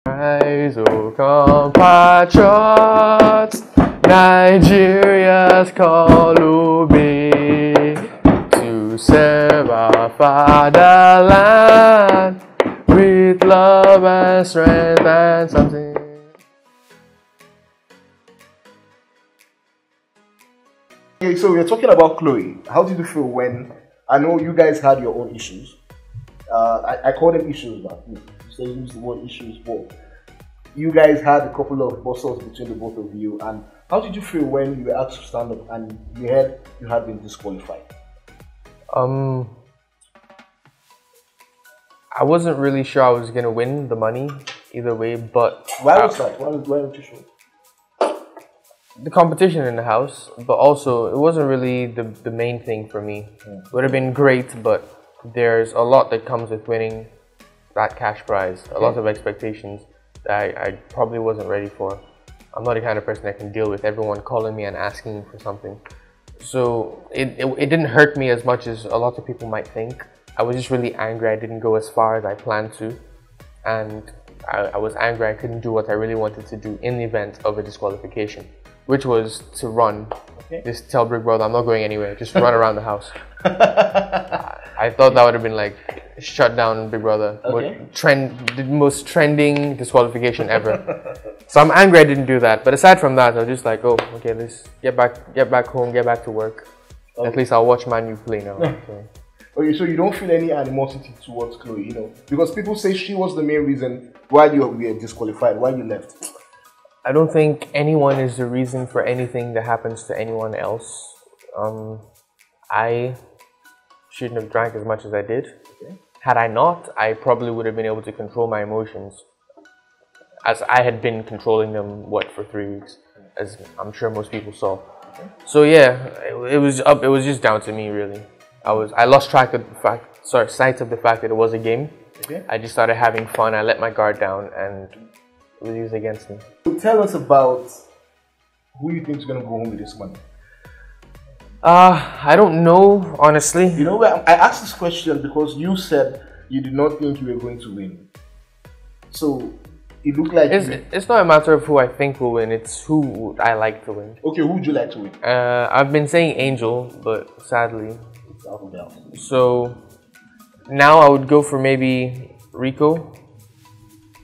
Rise, O compatriots, Nigeria's call obey, to serve our fatherland with love and strength and something. Okay, so we're talking about Chloe. How did you feel when, I know you guys had your own issues. I call them issues, but you say use the word issues, but you guys had a couple of bustles between the both of you. And how did you feel when you were asked to stand up and you heard you had been disqualified? I wasn't really sure I was gonna win the money either way, but Why was that? Why weren't you sure? the competition in the house, but also it wasn't really the main thing for me. It would have been great, but there's a lot that comes with winning that cash prize, a lot of expectations that I probably wasn't ready for. I'm not the kind of person that can deal with everyone calling me and asking me for something. So it didn't hurt me as much as a lot of people might think. I was just really angry I didn't go as far as I planned to, and I was angry I couldn't do what I really wanted to do in the event of a disqualification, which was to run. Just tell Big Brother I'm not going anywhere, just run around the house. I thought that would have been like shut down Big Brother. The most trending disqualification ever. So I'm angry I didn't do that. But aside from that, I was just like, oh, okay, let's get back home, get back to work. At least I'll watch Man U play now. So. Okay, so you don't feel any animosity towards Chloe, you know? Because people say she was the main reason why you were disqualified, why you left. I don't think anyone is the reason for anything that happens to anyone else. I shouldn't have drank as much as I did. Had I not, I probably would have been able to control my emotions, as I had been controlling them, for 3 weeks, as I'm sure most people saw. So yeah, it was just down to me, really. I lost sight of the fact that it was a game. I just started having fun. I let my guard down, and it was used against me. So tell us about who you think is going to go home with this money. I don't know, honestly. You know, I asked this question because you said you did not think you were going to win. So it looked like it's not a matter of who I think will win. It's who I like to win. Okay, who would you like to win? I've been saying Angel, but sadly. So now I would go for maybe Rico.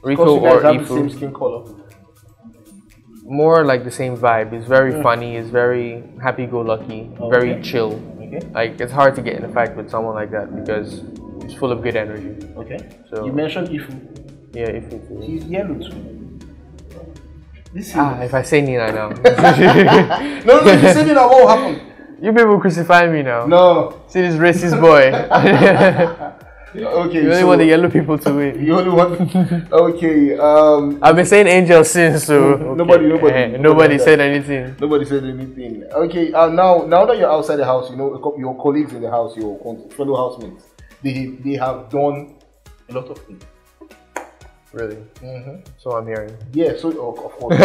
Rico or have Ifu. the same skin color. More like the same vibe. He's very funny. He's very happy-go-lucky. Very chill. Like it's hard to get in a fight with someone like that because he's full of good energy. So you mentioned Ifu. Yeah, Ifu too. He's yellow too. If I say Nina now. No, if you say Nina, what will happen? You people crucify me now. No. See this racist boy. Okay, you only want the yellow people to win. You only want. Okay. I've been saying Angel since, so nobody said anything. Nobody said anything. Okay. Now that you're outside the house, you know your colleagues in the house, your fellow housemates, they have done a lot of things. Really? So I'm hearing. Yeah. So of course.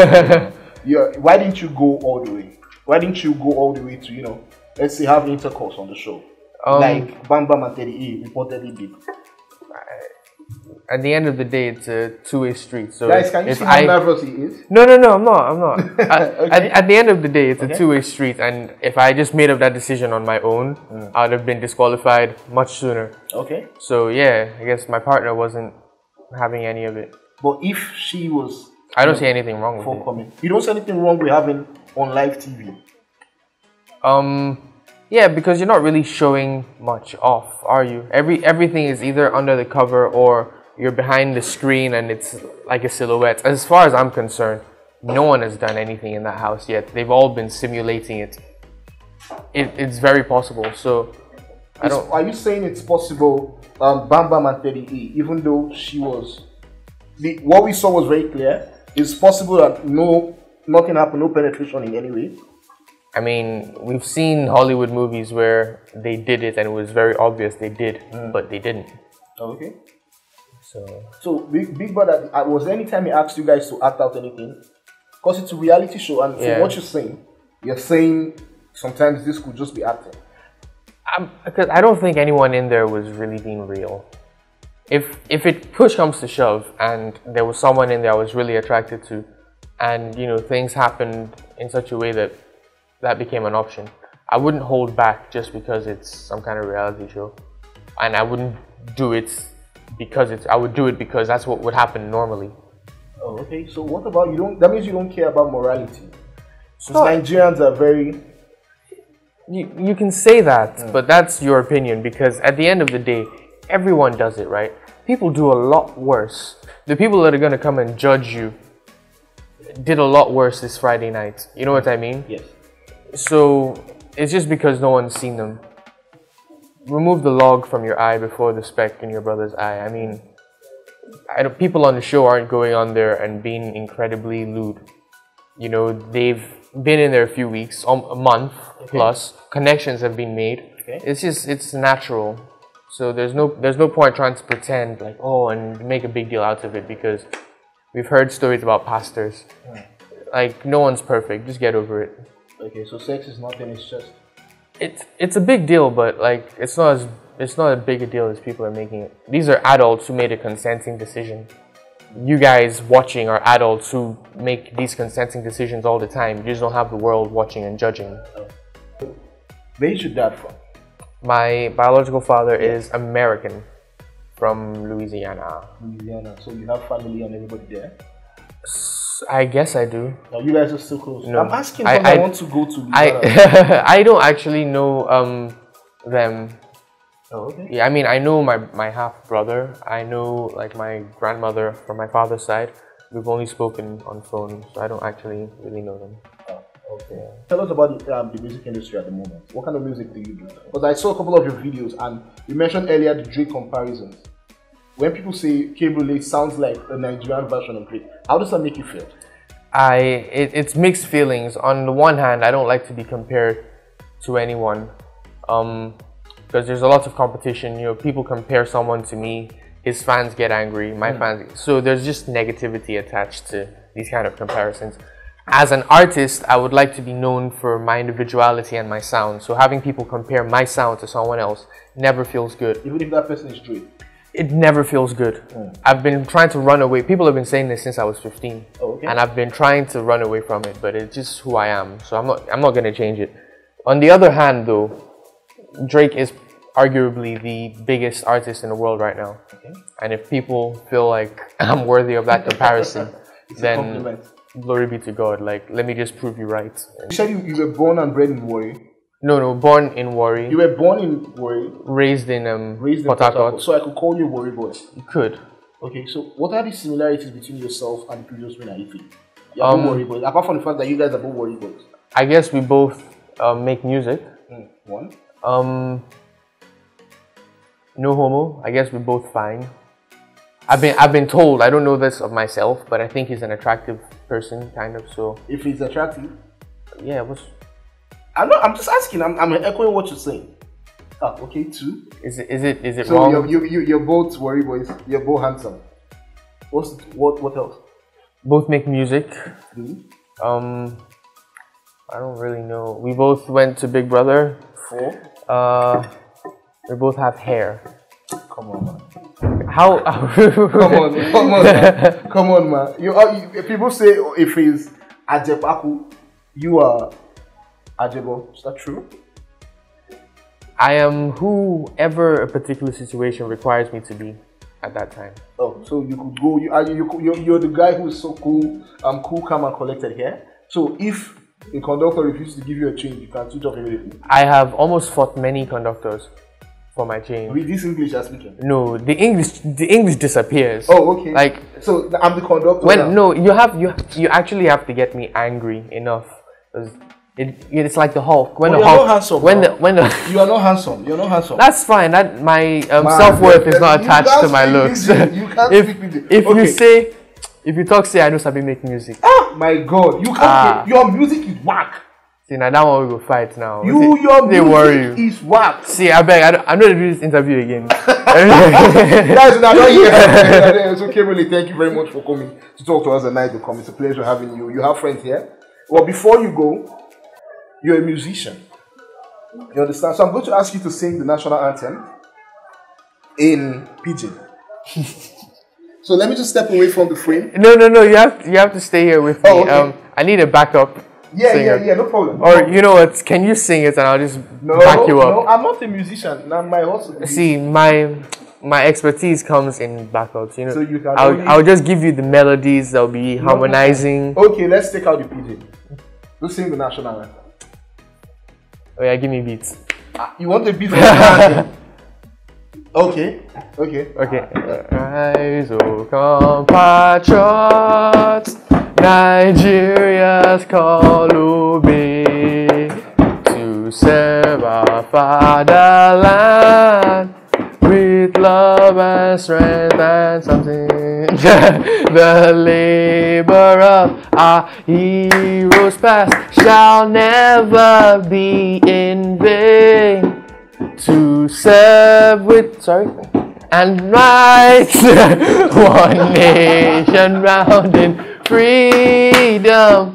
Yeah. Why didn't you go all the way? Why didn't you go all the way to let's say have intercourse on the show? Like Bam Bam and Teddy E reportedly did. At the end of the day, it's a two-way street. So guys, can you see how nervous he is? No, I'm not. At the end of the day, it's a two-way street, and if I just made up that decision on my own, I would have been disqualified much sooner. So yeah, I guess my partner wasn't having any of it. But if she was, I don't see anything wrong with it. You don't see anything wrong with having on live TV. Yeah, because you're not really showing much off, are you? Everything is either under the cover or you're behind the screen and it's like a silhouette. As far as I'm concerned, no one has done anything in that house yet. They've all been simulating it. It's very possible. So Are you saying it's possible? Bam Bam and Teddy E, even though she was, what we saw was very clear. It's possible that nothing happened, no penetration in any way. I mean, we've seen Hollywood movies where they did it and it was very obvious they did, but they didn't. Okay. So Big Brother, was there any time he asked you guys to act out anything? Because it's a reality show, and from what you're saying sometimes this could just be acting. Because I don't think anyone in there was really being real. if it push comes to shove and there was someone in there I was really attracted to, and you know things happened in such a way that that became an option, I wouldn't hold back just because it's some kind of reality show, and I wouldn't do it because I would do it because that's what would happen normally. Oh, okay. So what about you? Don't that means you don't care about morality? Since Nigerians are very. You can say that, but that's your opinion, because at the end of the day, everyone does it, right? People do a lot worse. The people that are going to come and judge you did a lot worse this Friday night. You know what I mean? Yes. So it's just because no one's seen them. Remove the log from your eye before the speck in your brother's eye. I mean, people on the show aren't going on there and being incredibly lewd. You know, they've been in there a few weeks, a month plus. Connections have been made. It's natural. So there's no point trying to pretend like, oh, and make a big deal out of it, because we've heard stories about pastors. Like, no one's perfect. Just get over it. Okay, so sex is nothing. It's just. It's a big deal, but like it's not as big a deal as people are making it. These are adults who made a consenting decision. You guys watching are adults who make these consenting decisions all the time. You just don't have the world watching and judging. Where's your dad from? My biological father is American, from Louisiana. Louisiana. So you have family and everybody there? I guess I do. Now you guys are still close. No. I'm asking because I want to go to Louisiana. I don't actually know them. Oh, okay. Yeah, I mean, I know my half brother. I know like my grandmother from my father's side. We've only spoken on phone, so I don't actually really know them. Oh, okay. Tell us about the music industry at the moment. What kind of music do you do? Because I saw a couple of your videos, and you mentioned earlier the Drake comparisons. When people say K.Brule sounds like a Nigerian version of Drake, how does that make you feel? It's mixed feelings. On the one hand, I don't like to be compared to anyone. Because there's a lot of competition. You know, people compare someone to me, his fans get angry, my fans. So there's just negativity attached to these kind of comparisons. As an artist, I would like to be known for my individuality and my sound. So having people compare my sound to someone else never feels good. Even if that person is Drake? It never feels good. I've been trying to run away. People have been saying this since I was 15. Oh, okay. And I've been trying to run away from it, but it's just who I am. So I'm not going to change it. On the other hand, though, Drake is arguably the biggest artist in the world right now. Okay. And if people feel like I'm worthy of that comparison, then glory be to God. Like, let me just prove you right. You said you were born and bred in Warri. No, born in Warri. You were born in Warri. Raised in Port Harcourt. So I could call you Warri boy. You could. Okay, so what are the similarities between yourself and the previous winner, Ife? You're both Warri boys. Apart from the fact that you guys are both Warri boys. I guess we both make music. One. No homo. I guess we're both fine. I've been told, I don't know this of myself, but I think he's an attractive person, kind of. So if he's attractive, yeah, I'm just asking. I'm echoing what you're saying. Ah, okay, two. Is it so wrong? You're both Warri boys. You're both handsome. What else? Both make music. I don't really know. We both went to Big Brother. 4. We both have hair. Come on, man. How? Come on, man. People say if he's Ajepaku, you are Ajebo. Is that true? I am whoever a particular situation requires me to be at that time. Oh, so you could go. You're the guy who is so cool, cool, calm, and collected here. So if a conductor refuses to give you a change, you can switch off immediately. I have almost fought many conductors for my change. With this English you're speaking? No, the English disappears. Oh, okay. Like, so I'm the conductor. No, you actually have to get me angry enough. It's like the Hulk. When you're not handsome. You are not handsome. You're not handsome. That's fine. That my self-worth is not attached to my looks. You can't If you talk, say I know Sabi make music. Ah, my God! You can't. Your music is whack. See, now that one we go fight now. Your music is whack. See, I beg. I'm not doing this interview again. Guys, not here. So, K.Brule, thank you very much for coming to talk to us tonight. It's a pleasure having you. You have friends here. Well, before you go, you're a musician. You understand? So I'm going to ask you to sing the national anthem in Pidgin. So let me just step away from the frame. No. You have to stay here with me. Oh, okay. I need a backup. Singer. Yeah, no problem. Or you know what? Can you sing it and I'll just back you up? No, I'm not a musician. Now my hustle. See, my expertise comes in backups. You know, So you can I'll just give you the melodies. That'll be harmonizing. Okay, let's take out the PJ. Let's sing the national anthem. Oh yeah, give me beats. You want a beat from the anthem? Okay. Rise, O compatriots, Nigeria's call obey, to serve our fatherland with love and strength and something. The labor of our heroes past shall never be in vain. To serve with, and right, one nation round in freedom,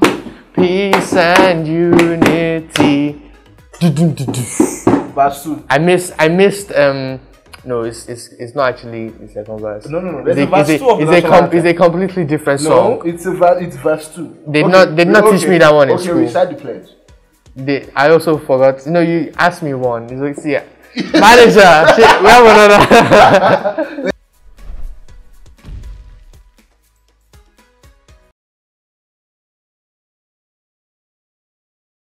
peace and unity. Verse 2. I missed no, it's not actually the second verse. No. There's a verse 2 of the national anthem. It's a completely different song. No, it's verse 2. They did not teach me that one in school. Okay, recite the pledge. I also forgot. No, you asked me one. It's like, see, manager, shit, we have another.